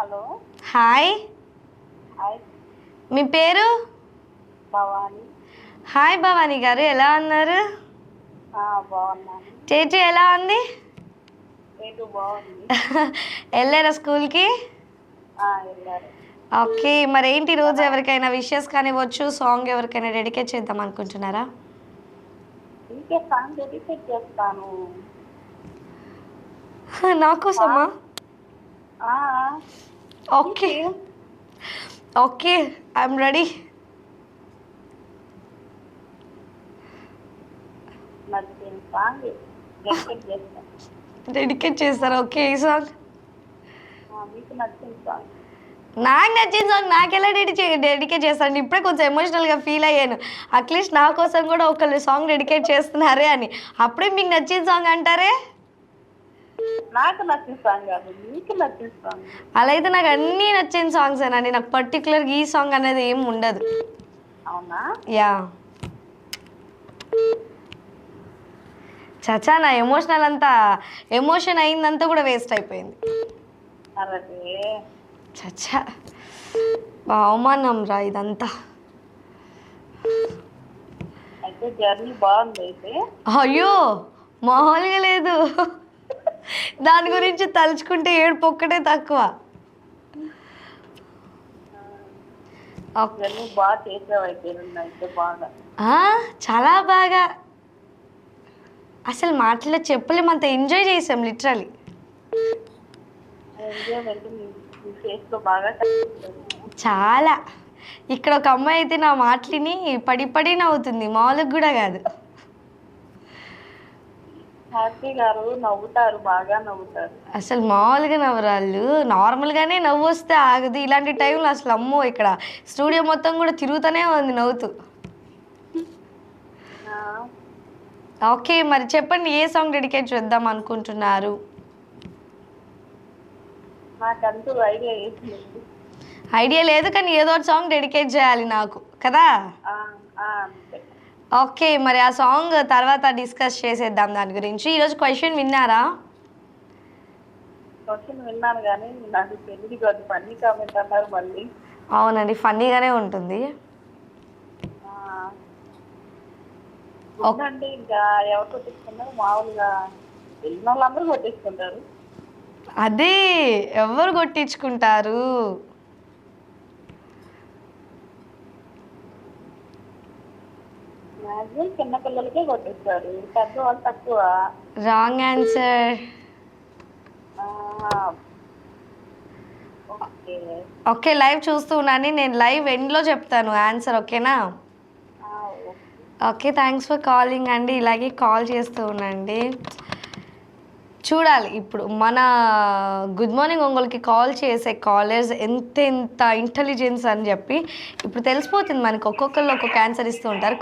Hello. Hi, hi మీ పేరు? Bhavani. Hi Bhavani గారు, ఎలా ఉన్నారు? బాగున్నాను. చేచి ఎలా ఉంది? ఏటు బాగుంది. వెళ్ళారా స్కూల్కి? వెళ్ళారు. ఓకే, మరి ఏంటి రోజు ఎవరికైనా విషెస్ కానివ్వచ్చు, సాంగ్ ఎవరికైనా డెడికేట్ చేద్దాం అనుకుంటున్నారా? ఇంకే సాంగ్ డెడికేట్ చేస్తాను. నా కోసమా? ఆ, ఓకే ఓకే, ఐఎమ్ రెడీ. నచ్చిన సాంగ్ డెడికేట్ చేస్తాను. డెడికేట్ చేస్తారా? ఓకే, ఈ సాంగ్ మీకు నచ్చిన సాంగ్. నాకు నచ్చిన సాంగ్ నాకు ఎలా డెడికేట్ చేస్తాను? ఇప్పుడే కొంచెం ఎమోషనల్గా ఫీల్ అయ్యాను. అట్లీస్ట్ నా కోసం కూడా ఒకళ్ళు సాంగ్ డెడికేట్ చేస్తున్నారే అని. అప్పుడే మీకు నచ్చిన సాంగ్ అంటారే? నాకు నచ్చిన సాంగ్ కాదు, మీకు నచ్చిన సాంగ్. అలా అయితే నాకు అన్నీ నచ్చిన సాంగ్స్ అండి. నాకు పర్టికులర్గా ఈ సాంగ్ అనేది ఏం ఉండదు. అవునా? యా, చచా నా ఎమోషనల్ అంతా ఎమోషన్ అయిందంతా కూడా వేస్ట్ అయిపోయింది. అరే, చచ్చా అవమానం రా ఇదంతా. అయితే జర్నీ బాగుంది అయితే. అయ్యో మామూలుగా లేదు. దాని గురించి తలుచుకుంటే ఏడుపు ఒక్కటే తక్కువ. జర్నీ బాగా చేసావు అయితే బాగా. చాలా బాగా, అసలు మాటల్లో చెప్పలేమంత ఎంజాయ్ చేసాం లిటరలీ. ఎంజాయ్మెంట్ మీ ఫేస్లో బాగా కనిపిస్తుంది. చాలా. ఇక్కడ ఒక అమ్మాయి అయితే నా మాటలిని పడి పడి నవ్వుతుంది, మామూలుగా కూడా కాదు. హ్యాపీ గారు నవ్వుతారు, బాగా నవ్వుతారు. అసలు మామూలుగా నవ్వరాళ్ళు, నార్మల్గానే నవ్వు వస్తే ఆగదు. ఇలాంటి టైంలో అసలు అమ్మో, ఇక్కడ స్టూడియో మొత్తం కూడా తిరుగుతూనే ఉంది నవ్వుతూ. ఓకే, మరి చెప్పండి ఏ సాంగ్ డెడికేట్ చేద్దాం అనుకుంటున్నారు? నాకంటూ ఐడియా వేసింది. ఐడియా లేదు, కానీ ఏదో ఒక సాంగ్ డెడికేట్ చేయాలి నాకు కదా. అంతే. ఓకే, మరి ఆ సాంగ్ తర్వాత డిస్కస్ చేసేద్దాం దాని గురించి. ఈరోజు క్వశ్చన్ విన్నారా? క్వశ్చన్ విన్నాను కానీ నాకు తెలియదు కాదు. ఫన్నీ కామెంట్ అన్నారు మళ్ళీ. అవునండి, ఫన్నీగానే ఉంటుంది. అంటే ఇంకా ఎవరు కొట్టించుకున్నారు? మామూలుగా వెళ్ళిన వాళ్ళందరూ కొట్టించుకుంటారు. అదే, ఎవరు కొట్టించుకుంటారు? మ్యాక్సిమం చిన్న పిల్లలకే కొట్టిస్తారు, పెద్దవాళ్ళు తక్కువ. Wrong answer. Okay okay, live చూస్తూ ఉన్నాను నేను. లైవ్ ఎండ్లో చెప్తాను ఆన్సర్, ఓకేనా? ఓకే, థ్యాంక్స్ ఫర్ కాలింగ్ అండి. ఇలాగే కాల్ చేస్తూ ఉండండి. చూడాలి ఇప్పుడు మన గుడ్ మార్నింగ్ ఒంగోలుకి కాల్ చేసే కాలర్స్ ఎంత ఇంటెలిజెన్స్ అని చెప్పి ఇప్పుడు తెలిసిపోతుంది మనకి. ఒక్కొక్కళ్ళు ఒక్కొక్క ఆన్సర్ ఇస్తూ ఉంటారు.